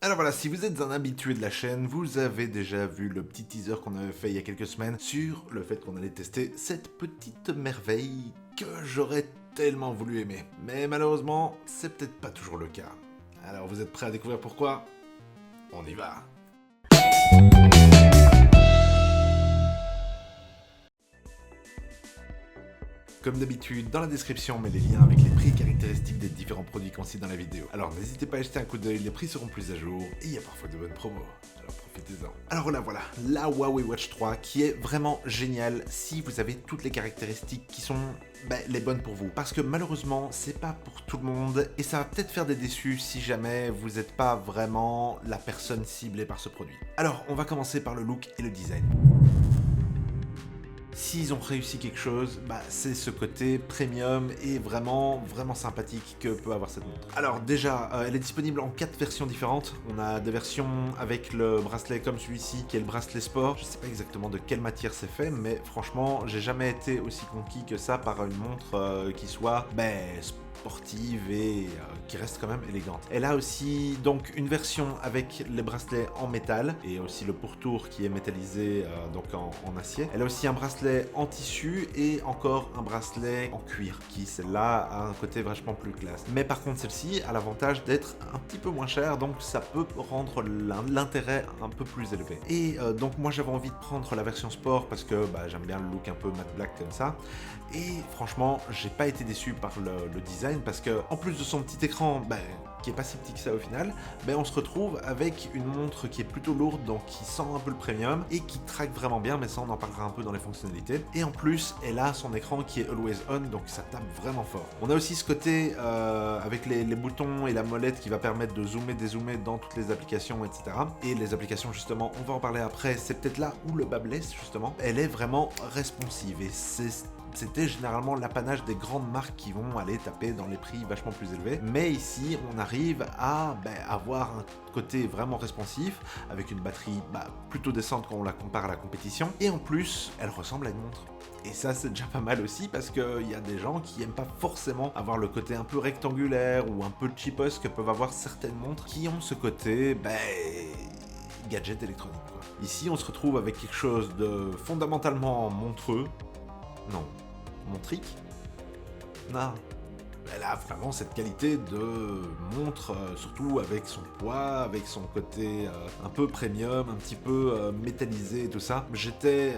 Alors voilà, si vous êtes un habitué de la chaîne, vous avez déjà vu le petit teaser qu'on avait fait il y a quelques semaines sur le fait qu'on allait tester cette petite merveille que j'aurais tellement voulu aimer. Mais malheureusement, c'est peut-être pas toujours le cas. Alors vous êtes prêts à découvrir pourquoi? On y va. Comme d'habitude, dans la description, on met les liens avec les prix caractéristiques des différents produits qu'on cite dans la vidéo. Alors n'hésitez pas à jeter un coup d'œil, les prix seront plus à jour et il y a parfois de bonnes promos. Alors profitez-en. Alors là voilà, la Huawei Watch 3 qui est vraiment géniale si vous avez toutes les caractéristiques qui sont les bonnes pour vous. Parce que malheureusement, c'est pas pour tout le monde et ça va peut-être faire des déçus si jamais vous n'êtes pas vraiment la personne ciblée par ce produit. Alors on va commencer par le look et le design. S'ils ont réussi quelque chose, c'est ce côté premium et vraiment sympathique que peut avoir cette montre. Alors déjà, elle est disponible en 4 versions différentes. On a des versions avec le bracelet comme celui-ci, qui est le bracelet sport. Je sais pas exactement de quelle matière c'est fait, mais franchement, j'ai jamais été aussi conquis que ça par une montre qui soit sportive et qui reste quand même élégante. Elle a aussi donc une version avec les bracelets en métal et aussi le pourtour qui est métallisé donc en acier. Elle a aussi un bracelet en tissu et encore un bracelet en cuir qui celle-là a un côté vachement plus classe. Mais par contre celle-ci a l'avantage d'être un petit peu moins chère, donc ça peut rendre l'intérêt un peu plus élevé. Et donc moi j'avais envie de prendre la version sport parce que j'aime bien le look un peu matte black comme ça. Et franchement j'ai pas été déçu par le design parce que en plus de son petit écran qui est pas si petit que ça au final, on se retrouve avec une montre qui est plutôt lourde, donc qui sent un peu le premium et qui traque vraiment bien, mais ça on en parlera un peu dans les fonctionnalités. Et en plus elle a son écran qui est always on, donc ça tape vraiment fort. On a aussi ce côté avec les boutons et la molette qui va permettre de zoomer, dézoomer dans toutes les applications, etc. Et les applications justement, on va en parler après, c'est peut-être là où le bas blesse justement. Elle est vraiment responsive et c'était généralement l'apanage des grandes marques qui vont aller taper dans les prix vachement plus élevés. Mais ici, on arrive à avoir un côté vraiment responsif, avec une batterie plutôt décente quand on la compare à la compétition. Et en plus, elle ressemble à une montre. Et ça, c'est déjà pas mal aussi, parce qu'il y a des gens qui aiment pas forcément avoir le côté un peu rectangulaire ou un peu cheapos que peuvent avoir certaines montres qui ont ce côté, gadget électronique, quoi. Ici, on se retrouve avec quelque chose de fondamentalement montreux. Non. Montrique? Non. Elle a vraiment cette qualité de montre, surtout avec son poids, avec son côté un peu premium, un petit peu métallisé et tout ça. J'étais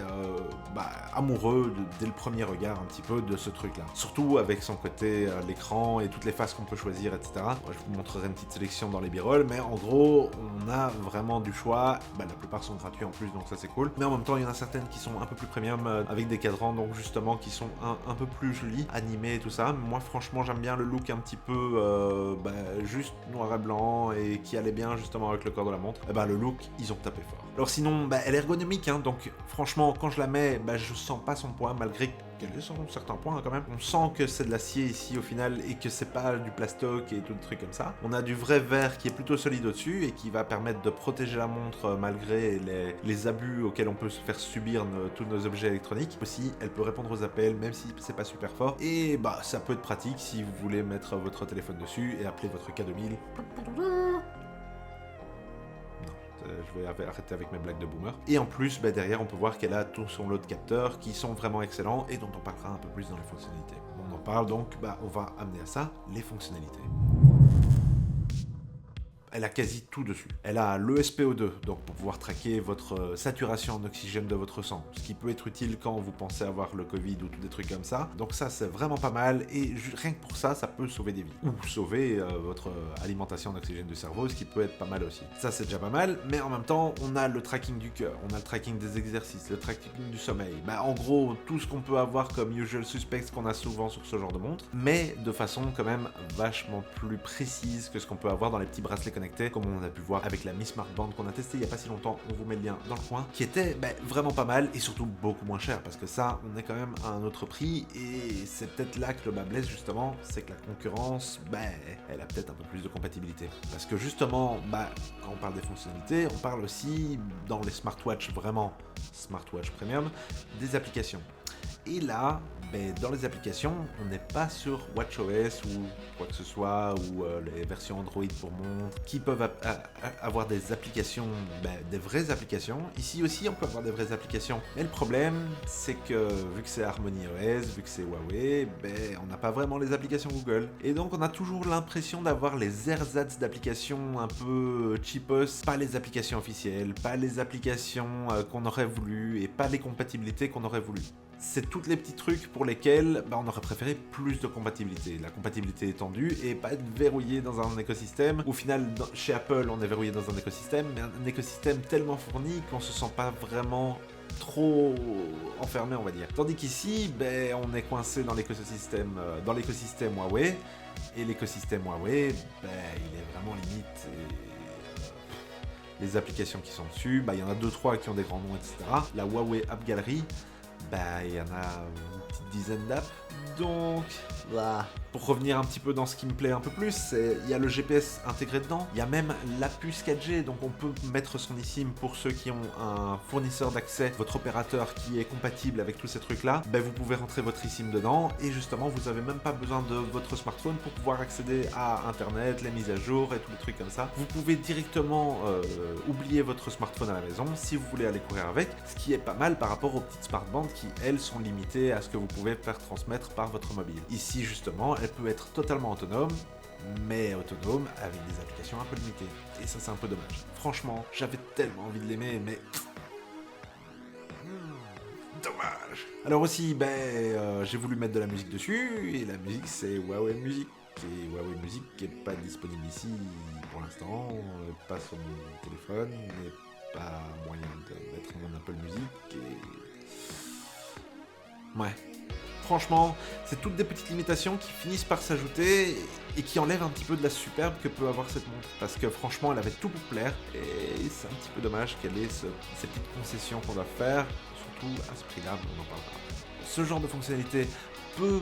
amoureux dès le premier regard un petit peu de ce truc-là. Surtout avec son côté l'écran et toutes les faces qu'on peut choisir, etc. Je vous montrerai une petite sélection dans les b-rolls, mais en gros, on a vraiment du choix. La plupart sont gratuits en plus, donc ça c'est cool. Mais en même temps, il y en a certaines qui sont un peu plus premium, avec des cadrans, donc justement, qui sont un peu plus jolis, animés et tout ça. Moi, franchement, j'aime bien le look un petit peu juste noir et blanc et qui allait bien justement avec le corps de la montre. Le look, ils ont tapé fort. Alors sinon, elle est ergonomique, hein, donc franchement, quand je la mets, je sens pas son poids malgré qu'elle est sur certains points quand même. On sent que c'est de l'acier ici au final et que c'est pas du plastoc et tout le truc comme ça. On a du vrai verre qui est plutôt solide au-dessus et qui va permettre de protéger la montre malgré les abus auxquels on peut se faire subir tous nos objets électroniques. Aussi, elle peut répondre aux appels même si c'est pas super fort. Et ça peut être pratique si vous voulez mettre votre téléphone dessus et appeler votre K2000. Je vais arrêter avec mes blagues de boomer. Et en plus, derrière, on peut voir qu'elle a tout son lot de capteurs qui sont vraiment excellents et dont on parlera un peu plus dans les fonctionnalités. On en parle donc, on va amener à ça les fonctionnalités. Elle a quasi tout dessus. Elle a le SPO2, donc pour pouvoir traquer votre saturation en oxygène de votre sang, ce qui peut être utile quand vous pensez avoir le Covid ou des trucs comme ça. Donc ça, c'est vraiment pas mal, et rien que pour ça, ça peut sauver des vies. Ou sauver votre alimentation en oxygène du cerveau, ce qui peut être pas mal aussi. Ça, c'est déjà pas mal, mais en même temps, on a le tracking du cœur, on a le tracking des exercices, le tracking du sommeil. En gros, tout ce qu'on peut avoir comme usual suspects qu'on a souvent sur ce genre de montre, mais de façon quand même vachement plus précise que ce qu'on peut avoir dans les petits bracelets connectés, comme on a pu voir avec la Mi Smart Band qu'on a testé il y a pas si longtemps, on vous met le lien dans le coin, qui était vraiment pas mal et surtout beaucoup moins cher, parce que ça, on est quand même à un autre prix, et c'est peut-être là que le bas blesse justement, c'est que la concurrence, elle a peut-être un peu plus de compatibilité. Parce que justement, quand on parle des fonctionnalités, on parle aussi, dans les smartwatches vraiment smartwatch premium, des applications. Et là, dans les applications, on n'est pas sur WatchOS ou quoi que ce soit, ou les versions Android pour montres, qui peuvent avoir des applications, des vraies applications. Ici aussi, on peut avoir des vraies applications. Mais le problème, c'est que vu que c'est HarmonyOS, vu que c'est Huawei, on n'a pas vraiment les applications Google. Et donc, on a toujours l'impression d'avoir les ersatz d'applications un peu cheapos, pas les applications officielles, pas les applications qu'on aurait voulu, et pas les compatibilités qu'on aurait voulu. C'est tous les petits trucs pour lesquels on aurait préféré plus de compatibilité. La compatibilité étendue et pas être verrouillé dans un écosystème. Au final, chez Apple, on est verrouillé dans un écosystème, mais un écosystème tellement fourni qu'on se sent pas vraiment trop enfermé, on va dire. Tandis qu'ici, on est coincé dans l'écosystème Huawei, et l'écosystème Huawei, il est vraiment limite. Les applications qui sont dessus, il y en a 2-3 qui ont des grands noms, etc. La Huawei App Gallery, il y en a une petite dizaine d'apps. Donc, pour revenir un petit peu dans ce qui me plaît un peu plus, il y a le GPS intégré dedans, il y a même la puce 4G, donc on peut mettre son eSIM pour ceux qui ont un fournisseur d'accès, votre opérateur qui est compatible avec tous ces trucs-là, vous pouvez rentrer votre eSIM dedans, et justement, vous n'avez même pas besoin de votre smartphone pour pouvoir accéder à Internet, les mises à jour et tous les trucs comme ça. Vous pouvez directement oublier votre smartphone à la maison si vous voulez aller courir avec, ce qui est pas mal par rapport aux petites smartbands qui, elles, sont limitées à ce que vous pouvez faire transmettre par votre mobile. Ici, justement, elle peut être totalement autonome, mais autonome avec des applications un peu limitées. Et ça, c'est un peu dommage. Franchement, j'avais tellement envie de l'aimer, mais... dommage. Alors aussi, j'ai voulu mettre de la musique dessus, et la musique, c'est Huawei Music. Et Huawei Music n'est pas disponible ici pour l'instant, pas sur mon téléphone, et pas moyen de mettre mon Apple Music, et... ouais. Franchement, c'est toutes des petites limitations qui finissent par s'ajouter et qui enlèvent un petit peu de la superbe que peut avoir cette montre. Parce que franchement, elle avait tout pour plaire et c'est un petit peu dommage qu'elle ait ces petites concessions qu'on doit faire, surtout à ce prix-là, mais on en parlera. Ce genre de fonctionnalité peut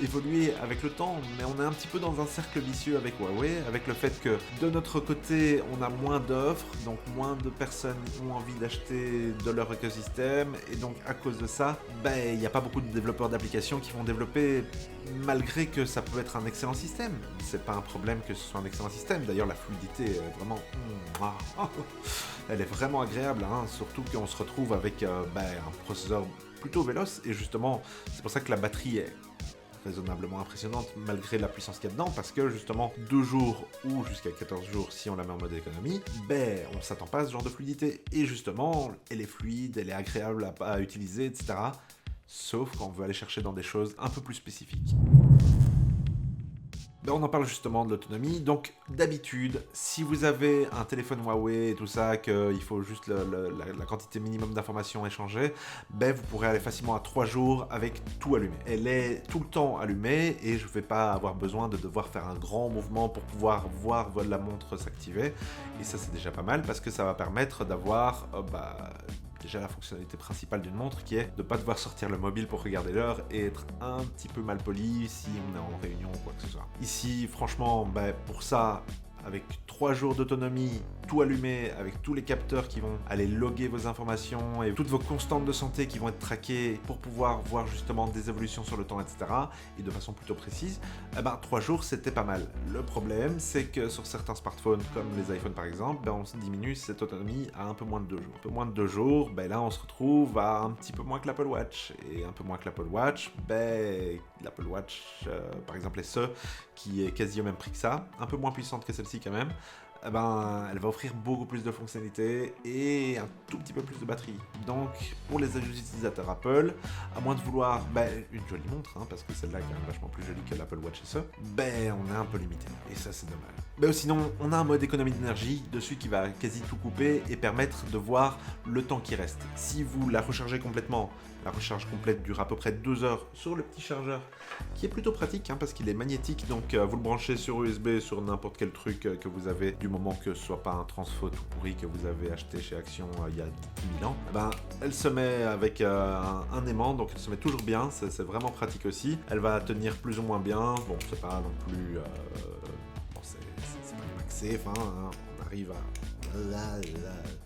évoluer avec le temps, mais on est un petit peu dans un cercle vicieux avec Huawei, avec le fait que de notre côté, on a moins d'offres, donc moins de personnes ont envie d'acheter de leur écosystème, et donc à cause de ça, il n'y a pas beaucoup de développeurs d'applications qui vont développer, malgré que ça peut être un excellent système. C'est pas un problème que ce soit un excellent système, d'ailleurs la fluidité est vraiment... elle est vraiment agréable, surtout qu'on se retrouve avec un processeur plutôt véloce, et justement, c'est pour ça que la batterie est raisonnablement impressionnante malgré la puissance qu'il y a dedans, parce que justement 2 jours ou jusqu'à 14 jours si on la met en mode économie, on ne s'attend pas à ce genre de fluidité, et justement elle est fluide, elle est agréable à utiliser, etc. Sauf quand on veut aller chercher dans des choses un peu plus spécifiques. On en parle justement de l'autonomie. Donc d'habitude, si vous avez un téléphone Huawei et tout ça, qu'il faut juste la quantité minimum d'informations échangées, vous pourrez aller facilement à 3 jours avec tout allumé. Elle est tout le temps allumée et je ne vais pas avoir besoin de devoir faire un grand mouvement pour pouvoir voir la montre s'activer. Et ça, c'est déjà pas mal parce que ça va permettre d'avoir... déjà la fonctionnalité principale d'une montre qui est de ne pas devoir sortir le mobile pour regarder l'heure et être un petit peu mal poli si on est en réunion ou quoi que ce soit. Ici, franchement, pour ça, avec 3 jours d'autonomie, tout allumé, avec tous les capteurs qui vont aller loguer vos informations et toutes vos constantes de santé qui vont être traquées pour pouvoir voir justement des évolutions sur le temps, etc. et de façon plutôt précise, 3 jours c'était pas mal. Le problème, c'est que sur certains smartphones, comme les iPhones par exemple, on diminue cette autonomie à un peu moins de 2 jours. Un peu moins de 2 jours, là on se retrouve à un petit peu moins que l'Apple Watch. Et un peu moins que l'Apple Watch, l'Apple Watch, par exemple SE, qui est quasi au même prix que ça, un peu moins puissante que celle-ci quand même, elle va offrir beaucoup plus de fonctionnalités et un tout petit peu plus de batterie. Donc, pour les utilisateurs Apple, à moins de vouloir une jolie montre, parce que celle-là est quand même vachement plus jolie que l'Apple Watch SE, on est un peu limité. Et ça, c'est dommage. Sinon, on a un mode économie d'énergie dessus qui va quasi tout couper et permettre de voir le temps qui reste. Si vous la rechargez complètement, la recharge complète dure à peu près 2 heures sur le petit chargeur, qui est plutôt pratique parce qu'il est magnétique, donc vous le branchez sur USB, sur n'importe quel truc que vous avez, du moment que ce soit pas un transfo tout pourri que vous avez acheté chez Action il y a 10 000 ans, elle se met avec un aimant, donc elle se met toujours bien, c'est vraiment pratique aussi. Elle va tenir plus ou moins bien, bon c'est pas non plus... c'est pas du max safe, on arrive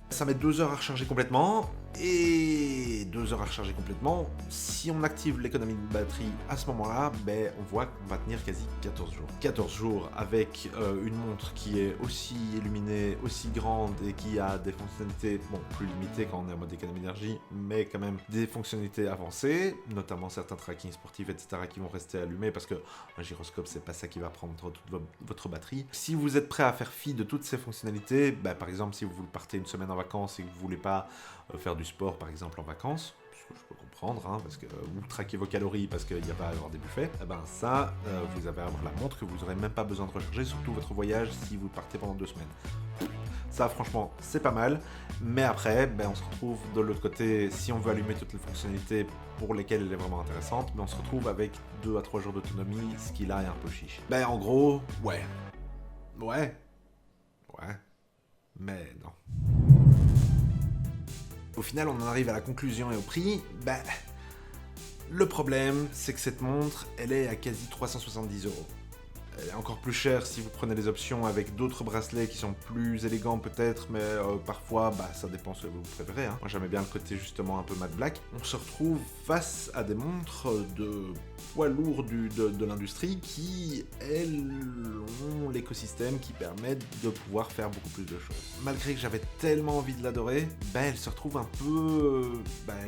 Ça met 2 heures à recharger complètement, et 2 heures à recharger complètement, si on active l'économie de batterie à ce moment-là, ben on voit qu'on va tenir quasi 14 jours. 14 jours avec une montre qui est aussi illuminée, aussi grande et qui a des fonctionnalités, bon, plus limitées quand on est en mode économie d'énergie, mais quand même des fonctionnalités avancées, notamment certains trackings sportifs, etc. qui vont rester allumés parce que un gyroscope, c'est pas ça qui va prendre toute votre batterie. Si vous êtes prêt à faire fi de toutes ces fonctionnalités, ben, par exemple, si vous partez une semaine en vacances et que vous voulez pas faire du sport par exemple en vacances, ce que je peux comprendre, hein, parce que vous traquez vos calories parce qu'il n'y a pas à avoir des buffets, et ben ça, vous avez à avoir la montre que vous n'aurez même pas besoin de recharger, surtout votre voyage si vous partez pendant 2 semaines. Ça franchement c'est pas mal, mais après ben, on se retrouve de l'autre côté, si on veut allumer toutes les fonctionnalités pour lesquelles elle est vraiment intéressante, mais on se retrouve avec 2 à 3 jours d'autonomie, ce qui là est un peu chiche. Ben en gros, ouais, mais non. Au final, on en arrive à la conclusion et au prix. Ben, le problème, c'est que cette montre, elle est à quasi 370 €. Elle est encore plus chère si vous prenez les options avec d'autres bracelets qui sont plus élégants peut-être, mais parfois, bah, ça dépend ce que vous préférez. Hein. Moi, j'aimais bien le côté justement un peu matte black. On se retrouve face à des montres de poids lourds de l'industrie qui, elles, ont l'écosystème qui permet de pouvoir faire beaucoup plus de choses. Malgré que j'avais tellement envie de l'adorer, bah, elle se retrouve un peu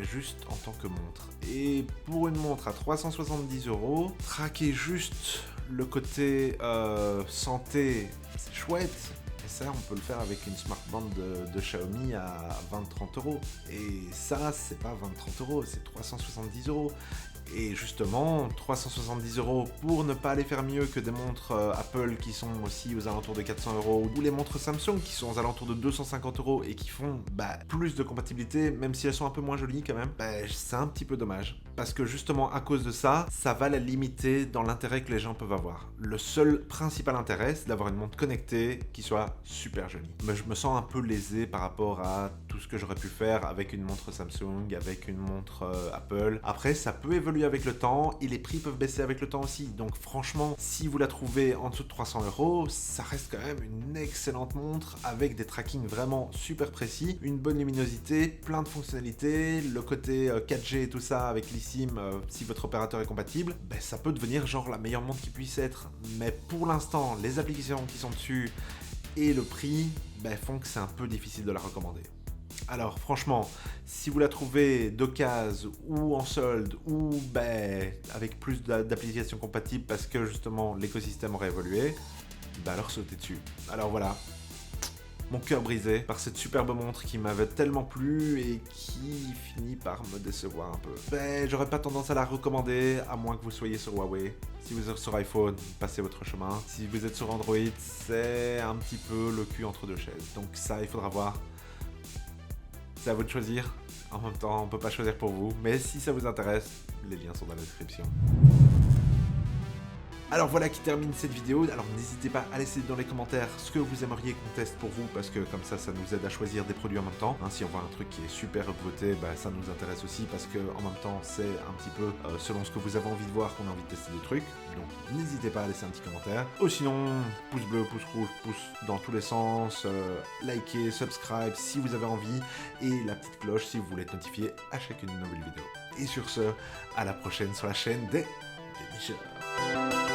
juste en tant que montre. Et pour une montre à 370 €, traquer juste le côté santé, c'est chouette. Et ça, on peut le faire avec une smartband de Xiaomi à 20-30 €. Et ça, c'est pas 20-30 €, c'est 370 €. Et justement, 370 € pour ne pas aller faire mieux que des montres Apple qui sont aussi aux alentours de 400 €, ou les montres Samsung qui sont aux alentours de 250 € et qui font plus de compatibilité, même si elles sont un peu moins jolies quand même, c'est un petit peu dommage. Parce que justement, à cause de ça, ça va la limiter dans l'intérêt que les gens peuvent avoir. Le seul principal intérêt, c'est d'avoir une montre connectée qui soit super jolie. Mais je me sens un peu lésé par rapport à tout ce que j'aurais pu faire avec une montre Samsung, avec une montre Apple. Après, ça peut évoluer avec le temps et les prix peuvent baisser avec le temps aussi. Donc franchement, si vous la trouvez en dessous de 300 €, ça reste quand même une excellente montre avec des trackings vraiment super précis, une bonne luminosité, plein de fonctionnalités, le côté 4G et tout ça avec l'eSIM, si votre opérateur est compatible, ça peut devenir genre la meilleure montre qui puisse être. Mais pour l'instant, les applications qui sont dessus et le prix font que c'est un peu difficile de la recommander. Alors franchement, si vous la trouvez d'occasion ou en solde ou avec plus d'applications compatibles parce que justement l'écosystème aurait évolué, alors sautez dessus. Alors voilà, mon cœur brisé par cette superbe montre qui m'avait tellement plu et qui finit par me décevoir un peu. J'aurais pas tendance à la recommander à moins que vous soyez sur Huawei. Si vous êtes sur iPhone, passez votre chemin. Si vous êtes sur Android, c'est un petit peu le cul entre deux chaises. Donc ça, il faudra voir. C'est à vous de choisir. En même temps, on peut pas choisir pour vous. Mais si ça vous intéresse, les liens sont dans la description. Alors voilà qui termine cette vidéo. Alors n'hésitez pas à laisser dans les commentaires ce que vous aimeriez qu'on teste pour vous, parce que comme ça nous aide à choisir des produits en même temps. Si on voit un truc qui est super voté, ça nous intéresse aussi, parce que en même temps c'est un petit peu selon ce que vous avez envie de voir qu'on a envie de tester des trucs. Donc n'hésitez pas à laisser un petit commentaire. Ou sinon, pouce bleu, pouce rouge, pouce dans tous les sens, likez, subscribe si vous avez envie, et la petite cloche si vous voulez être notifié à chacune de nos nouvelles vidéos. Et sur ce, à la prochaine sur la chaîne des Dénicheurs.